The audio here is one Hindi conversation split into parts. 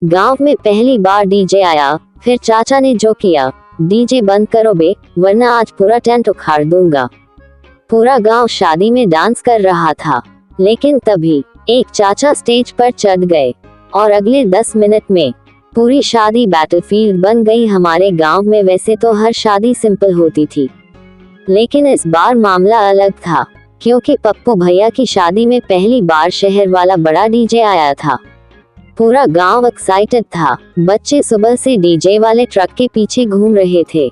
गांव में पहली बार डीजे आया, फिर चाचा ने जो किया, डीजे बंद करो बे, वरना आज पूरा टेंट उखाड़ दूंगा। पूरा गांव शादी में डांस कर रहा था, लेकिन तभी एक चाचा स्टेज पर चढ़ गए और अगले 10 मिनट में पूरी शादी बैटलफील्ड बन गई। हमारे गांव में वैसे तो हर शादी सिंपल होती थी, लेकिन इस बार मामला अलग था, क्योंकि पप्पू भैया की शादी में पहली बार शहर वाला बड़ा डीजे आया था। पूरा गांव एक्साइटेड था। बच्चे सुबह से डीजे वाले ट्रक के पीछे घूम रहे थे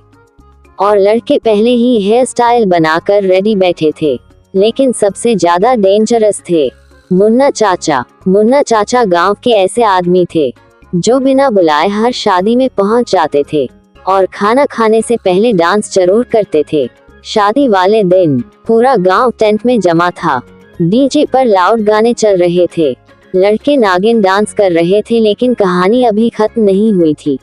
और लड़के पहले ही हेयर स्टाइल बनाकर रेडी बैठे थे, लेकिन सबसे ज्यादा डेंजरस थे मुन्ना चाचा। मुन्ना चाचा गांव के ऐसे आदमी थे जो बिना बुलाए हर शादी में पहुंच जाते थे और खाना खाने से पहले डांस जरूर करते थे। शादी वाले दिन पूरा गांव टेंट में जमा था। डीजे पर लाउड गाने चल रहे थे, लड़के नागिन डांस कर रहे थे, लेकिन कहानी अभी खत्म नहीं हुई थी,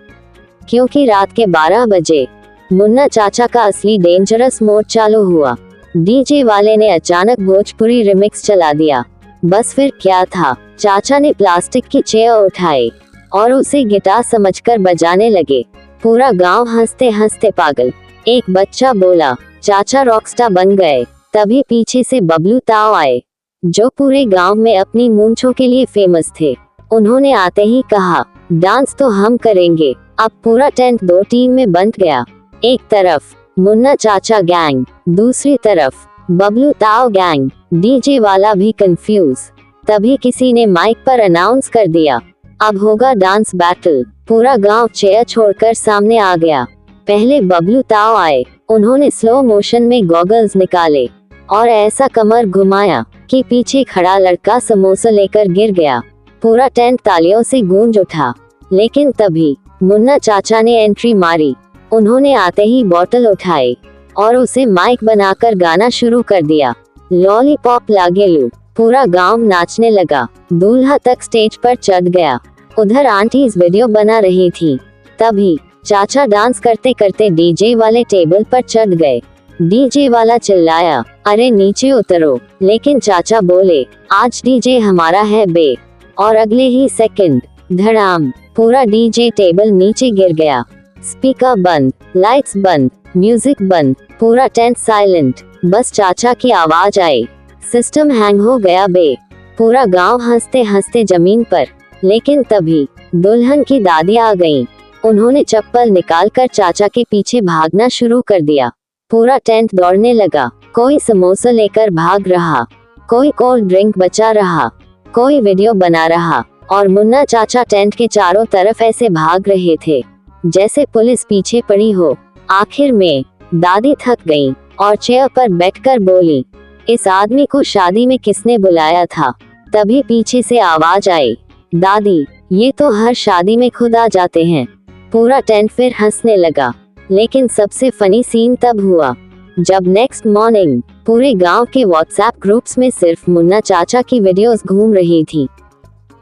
क्योंकि रात के 12 बजे मुन्ना चाचा का असली डेंजरस मोड चालू हुआ। डीजे वाले ने अचानक भोजपुरी रिमिक्स चला दिया। बस फिर क्या था, चाचा ने प्लास्टिक की चेयर उठाई और उसे गिटार समझकर बजाने लगे। पूरा गांव हंसते हंसते पागल। एक बच्चा बोला, चाचा रॉकस्टार बन गए। तभी पीछे से बबलू ताऊ आए, जो पूरे गांव में अपनी मूंछों के लिए फेमस थे। उन्होंने आते ही कहा, डांस तो हम करेंगे। अब पूरा टेंट 2 टीम में बंट गया। एक तरफ मुन्ना चाचा गैंग, दूसरी तरफ बबलू ताऊ गैंग। डीजे वाला भी कंफ्यूज। तभी किसी ने माइक पर अनाउंस कर दिया, अब होगा डांस बैटल। पूरा गांव चेयर छोड़कर सामने आ गया। पहले बबलू ताऊ आए। उन्होंने स्लो मोशन में गॉगल्स निकाले और ऐसा कमर घुमाया कि पीछे खड़ा लड़का समोसा लेकर गिर गया। पूरा टेंट तालियों से गूंज उठा। लेकिन तभी मुन्ना चाचा ने एंट्री मारी। उन्होंने आते ही बोतल उठाई और उसे माइक बनाकर गाना शुरू कर दिया, लॉलीपॉप लागेलू। पूरा गांव नाचने लगा। दूल्हा तक स्टेज पर चढ़ गया। उधर आंटीज वीडियो बना रही थी। तभी चाचा डांस करते करते डीजे वाले टेबल पर चढ़ गए। डीजे वाला चिल्लाया, अरे नीचे उतरो। लेकिन चाचा बोले, आज डीजे हमारा है बे। और अगले ही सेकंड धड़ाम, पूरा डीजे टेबल नीचे गिर गया। स्पीकर बंद, लाइट्स बंद, म्यूजिक बंद, पूरा टेंट साइलेंट। बस चाचा की आवाज आई, सिस्टम हैंग हो गया बे। पूरा गांव हंसते हंसते जमीन पर। लेकिन तभी दुल्हन की दादी आ गईं। उन्होंने चप्पल निकालकर चाचा के पीछे भागना शुरू कर दिया। पूरा टेंट दौड़ने लगा। कोई समोसा लेकर भाग रहा, कोई कोल्ड ड्रिंक बचा रहा, कोई वीडियो बना रहा और मुन्ना चाचा टेंट के चारों तरफ ऐसे भाग रहे थे जैसे पुलिस पीछे पड़ी हो। आखिर में दादी थक गईं और चेयर पर बैठकर बोली, इस आदमी को शादी में किसने बुलाया था? तभी पीछे से आवाज आई, दादी ये तो हर शादी में खुद आ जाते हैं। पूरा टेंट फिर हंसने लगा। लेकिन सबसे फनी सीन तब हुआ जब नेक्स्ट मॉर्निंग पूरे गांव के व्हाट्सएप ग्रुप्स में सिर्फ मुन्ना चाचा की वीडियोस घूम रही थी।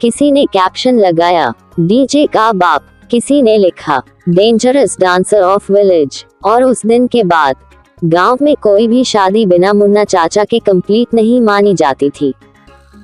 किसी ने कैप्शन लगाया, डीजे का बाप। किसी ने लिखा, डेंजरस डांसर ऑफ विलेज। और उस दिन के बाद गांव में कोई भी शादी बिना मुन्ना चाचा के कंप्लीट नहीं मानी जाती थी।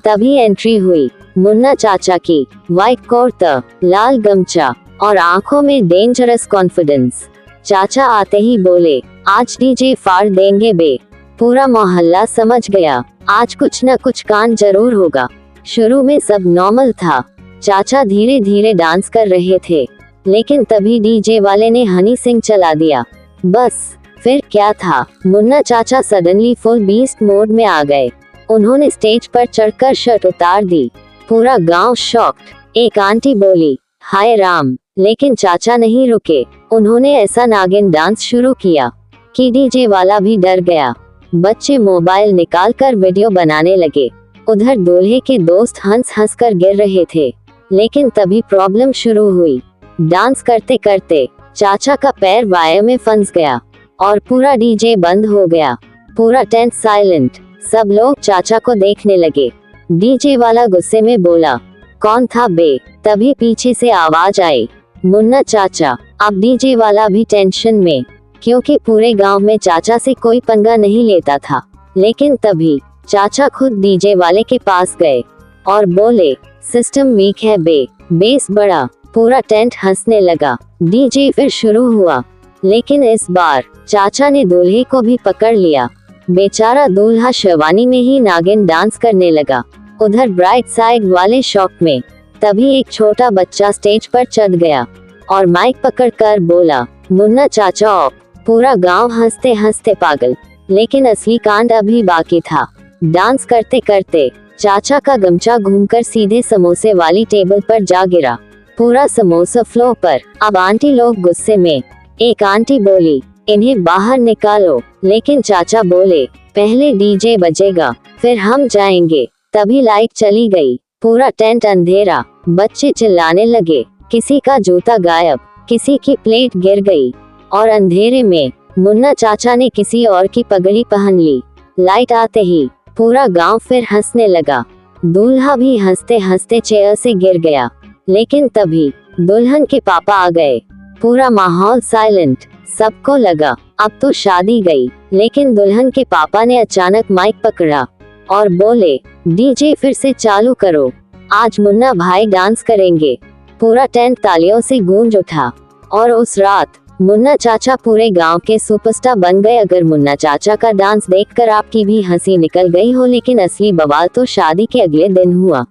तभी एंट्री हुई मुन्ना चाचा की। व्हाइट कुर्ता, लाल गमछा और आंखों में डेंजरस कॉन्फिडेंस। चाचा आते ही बोले, आज डीजे फाड़ देंगे बे। पूरा मोहल्ला समझ गया, आज कुछ न कुछ कांड जरूर होगा। शुरू में सब नॉर्मल था। चाचा धीरे धीरे डांस कर रहे थे, लेकिन तभी डीजे वाले ने हनी सिंह चला दिया। बस फिर क्या था, मुन्ना चाचा सडनली फुल बीस्ट मोड में आ गए। उन्होंने स्टेज पर चढ़कर शर्ट उतार दी। पूरा गांव शॉक्ड। एक आंटी बोली, हाय राम। लेकिन चाचा नहीं रुके। उन्होंने ऐसा नागिन डांस शुरू किया कि डीजे वाला भी डर गया। बच्चे मोबाइल निकालकर वीडियो बनाने लगे। उधर दूल्हे के दोस्त हंस हंस कर गिर रहे थे। लेकिन तभी प्रॉब्लम शुरू हुई। डांस करते करते चाचा का पैर वायर में फंस गया और पूरा डीजे बंद हो गया। पूरा टेंट साइलेंट। सब लोग चाचा को देखने लगे। डीजे वाला गुस्से में बोला, कौन था बे? तभी पीछे से आवाज आई, मुन्ना चाचा। अब डीजे वाला भी टेंशन में, क्योंकि पूरे गांव में चाचा से कोई पंगा नहीं लेता था। लेकिन तभी चाचा खुद डीजे वाले के पास गए और बोले, सिस्टम वीक है बे, बेस बड़ा। पूरा टेंट हंसने लगा। डीजे फिर शुरू हुआ, लेकिन इस बार चाचा ने दूल्हे को भी पकड़ लिया। बेचारा दूल्हा शेरवानी में ही नागिन डांस करने लगा। उधर ब्राइट साइड वाले शौक में तभी एक छोटा बच्चा स्टेज पर चढ़ गया और माइक पकड़कर बोला, मुन्ना चाचा ऑफ। पूरा गांव हंसते हंसते पागल, लेकिन असली कांड अभी बाकी था। डांस करते करते चाचा का गमछा घूमकर सीधे समोसे वाली टेबल पर जा गिरा। पूरा समोसा फ्लोर पर। अब आंटी लोग गुस्से में। एक आंटी बोली, इन्हें बाहर निकालो, लेकिन चाचा बोले, पहले डीजे बजेगा फिर हम जाएंगे। तभी लाइट चली गई, पूरा टेंट अंधेरा। बच्चे चिल्लाने लगे, किसी का जूता गायब, किसी की प्लेट गिर गई, और अंधेरे में मुन्ना चाचा ने किसी और की पगड़ी पहन ली। लाइट आते ही पूरा गांव फिर हंसने लगा। दूल्हा भी हंसते हंसते चेयर से गिर गया, लेकिन तभी दुल्हन के पापा आ गए। पूरा माहौल साइलेंट। सबको लगा अब तो शादी गई, लेकिन दुल्हन के पापा ने अचानक माइक पकड़ा और बोले, डीजे फिर से चालू करो, आज मुन्ना भाई डांस करेंगे। पूरा टेंट तालियों से गूंज उठा और उस रात मुन्ना चाचा पूरे गांव के सुपरस्टार बन गए। अगर मुन्ना चाचा का डांस देखकर आपकी भी हंसी निकल गई हो, लेकिन असली बवाल तो शादी के अगले दिन हुआ।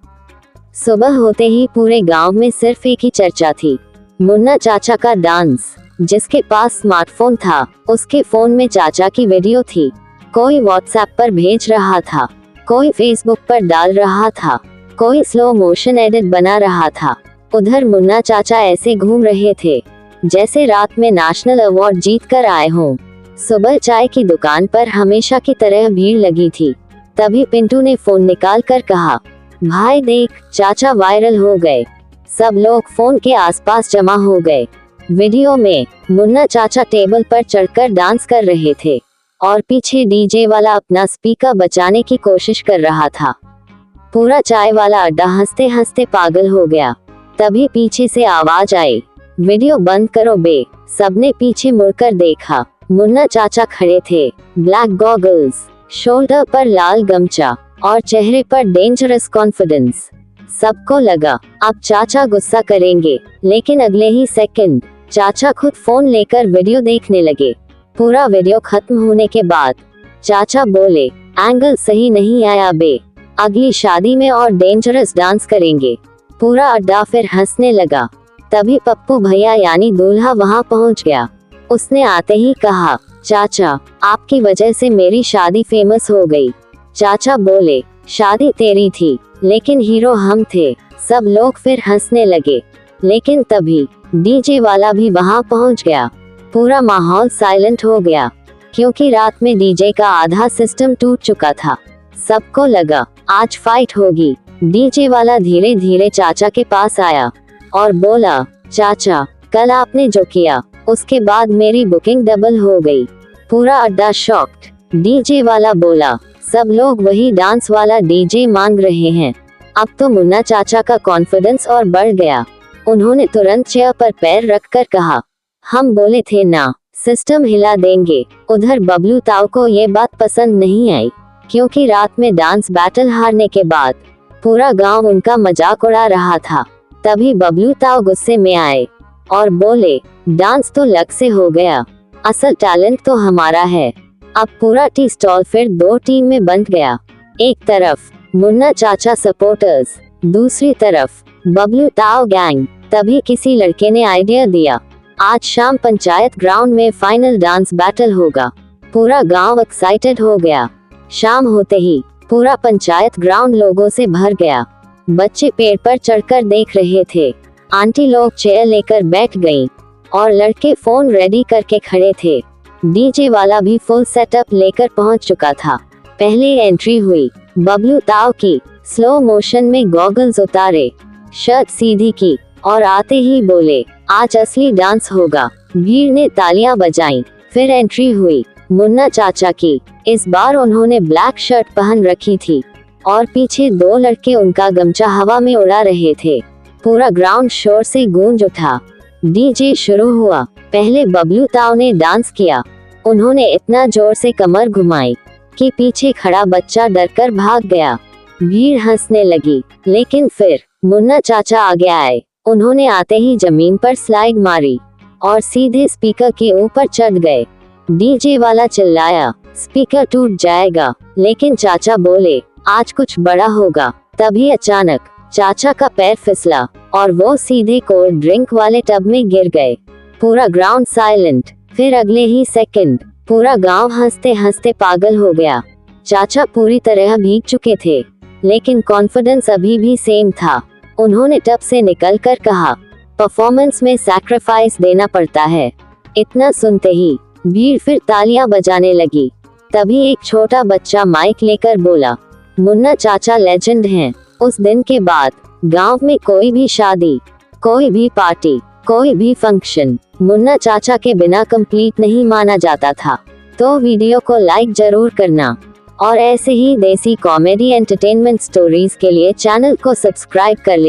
सुबह होते ही पूरे गांव में सिर्फ एक ही चर्चा थी, मुन्ना चाचा का डांस। जिसके पास स्मार्टफोन था उसके फोन में चाचा की वीडियो थी। कोई व्हाट्सएप पर भेज रहा था, कोई फेसबुक पर डाल रहा था, कोई स्लो मोशन एडिट बना रहा था। उधर मुन्ना चाचा ऐसे घूम रहे थे जैसे रात में नेशनल अवार्ड जीत कर आए हों। सुबह चाय की दुकान पर हमेशा की तरह भीड़ लगी थी। तभी पिंटू ने फोन निकाल कर कहा, भाई देख, चाचा वायरल हो गए। सब लोग फोन के आसपास जमा हो गए। वीडियो में मुन्ना चाचा टेबल पर चढ़कर डांस कर रहे थे और पीछे डीजे वाला अपना स्पीकर बचाने की कोशिश कर रहा था। पूरा चाय वाला अड्डा हंसते हंसते पागल हो गया। तभी पीछे से आवाज आई, वीडियो बंद करो बे। सबने पीछे मुड़कर देखा। मुन्ना चाचा खड़े थे, ब्लैक गॉगल्स, शोल्डर पर लाल गमछा और चेहरे पर डेंजरस कॉन्फिडेंस। सबको लगा अब चाचा गुस्सा करेंगे, लेकिन अगले ही सेकंड चाचा खुद फोन लेकर वीडियो देखने लगे। पूरा वीडियो खत्म होने के बाद चाचा बोले, एंगल सही नहीं आया बे, अगली शादी में और डेंजरस डांस करेंगे। पूरा अड्डा फिर हंसने लगा। तभी पप्पू भैया यानी दूल्हा वहां पहुंच गया। उसने आते ही कहा, चाचा आपकी वजह से मेरी शादी फेमस हो गई। चाचा बोले, शादी तेरी थी लेकिन हीरो हम थे। सब लोग फिर हंसने लगे, लेकिन तभी डीजे वाला भी वहां पहुंच गया। पूरा माहौल साइलेंट हो गया, क्योंकि रात में डीजे का आधा सिस्टम टूट चुका था। सबको लगा आज फाइट होगी। डीजे वाला धीरे धीरे चाचा के पास आया और बोला, चाचा कल आपने जो किया उसके बाद मेरी बुकिंग डबल हो गई। पूरा अड्डा शॉक्ड। डीजे वाला बोला, सब लोग वही डांस वाला डीजे मांग रहे हैं। अब तो मुन्ना चाचा का कॉन्फिडेंस और बढ़ गया। उन्होंने तुरंत चेयर पर पैर रखकर कहा, हम बोले थे ना, सिस्टम हिला देंगे। उधर बबलू ताऊ को ये बात पसंद नहीं आई, क्योंकि रात में डांस बैटल हारने के बाद पूरा गांव उनका मजाक उड़ा रहा था। तभी बबलू ताऊ गुस्से में आए और बोले, डांस तो लक से हो गया, असल टैलेंट तो हमारा है। अब पूरा टी स्टॉल फिर दो टीम में बंट गया। एक तरफ मुन्ना चाचा सपोर्टर्स, दूसरी तरफ बबलू ताऊ गैंग। तभी किसी लड़के ने आइडिया दिया, आज शाम पंचायत ग्राउंड में फाइनल डांस बैटल होगा। पूरा गांव एक्साइटेड हो गया। शाम होते ही पूरा पंचायत ग्राउंड लोगों से भर गया। बच्चे पेड़ पर चढ़कर देख रहे थे, आंटी लोग चेयर लेकर बैठ गईं और लड़के फोन रेडी करके खड़े थे। डीजे वाला भी फुल सेटअप लेकर पहुंच चुका था। पहले एंट्री हुई बबलू ताऊ की। स्लो मोशन में गॉगल्स उतारे, शर्ट सीधी की और आते ही बोले, आज असली डांस होगा। भीड़ ने तालियां बजाईं। फिर एंट्री हुई मुन्ना चाचा की। इस बार उन्होंने ब्लैक शर्ट पहन रखी थी और पीछे दो लड़के उनका गमछा हवा में उड़ा रहे थे। पूरा ग्राउंड शोर से गूंज उठा। डीजे शुरू हुआ। पहले बबलू ताऊ ने डांस किया। उन्होंने इतना जोर से कमर घुमाई कि पीछे खड़ा बच्चा डरकर भाग गया। भीड़ हंसने लगी, लेकिन फिर मुन्ना चाचा आगे आए उन्होंने आते ही जमीन पर स्लाइड मारी और सीधे स्पीकर के ऊपर चढ़ गए। डीजे वाला चिल्लाया, स्पीकर टूट जाएगा, लेकिन चाचा बोले, आज कुछ बड़ा होगा। तभी अचानक चाचा का पैर फिसला और वो सीधे कोल्ड ड्रिंक वाले टब में गिर गए। पूरा ग्राउंड साइलेंट। फिर अगले ही सेकंड पूरा गांव हंसते हंसते पागल हो गया। चाचा पूरी तरह भीग चुके थे, लेकिन कॉन्फिडेंस अभी भी सेम था। उन्होंने टब से निकलकर कहा, परफॉर्मेंस में सैक्रिफाइस देना पड़ता है। इतना सुनते ही भीड़ फिर तालियां बजाने लगी। तभी एक छोटा बच्चा माइक लेकर बोला, मुन्ना चाचा लेजेंड हैं। उस दिन के बाद गांव में कोई भी शादी, कोई भी पार्टी, कोई भी फंक्शन मुन्ना चाचा के बिना कंप्लीट नहीं माना जाता था। तो वीडियो को लाइक जरूर करना और ऐसे ही देसी कॉमेडी एंटरटेनमेंट स्टोरीज के लिए चैनल को सब्सक्राइब कर लेना।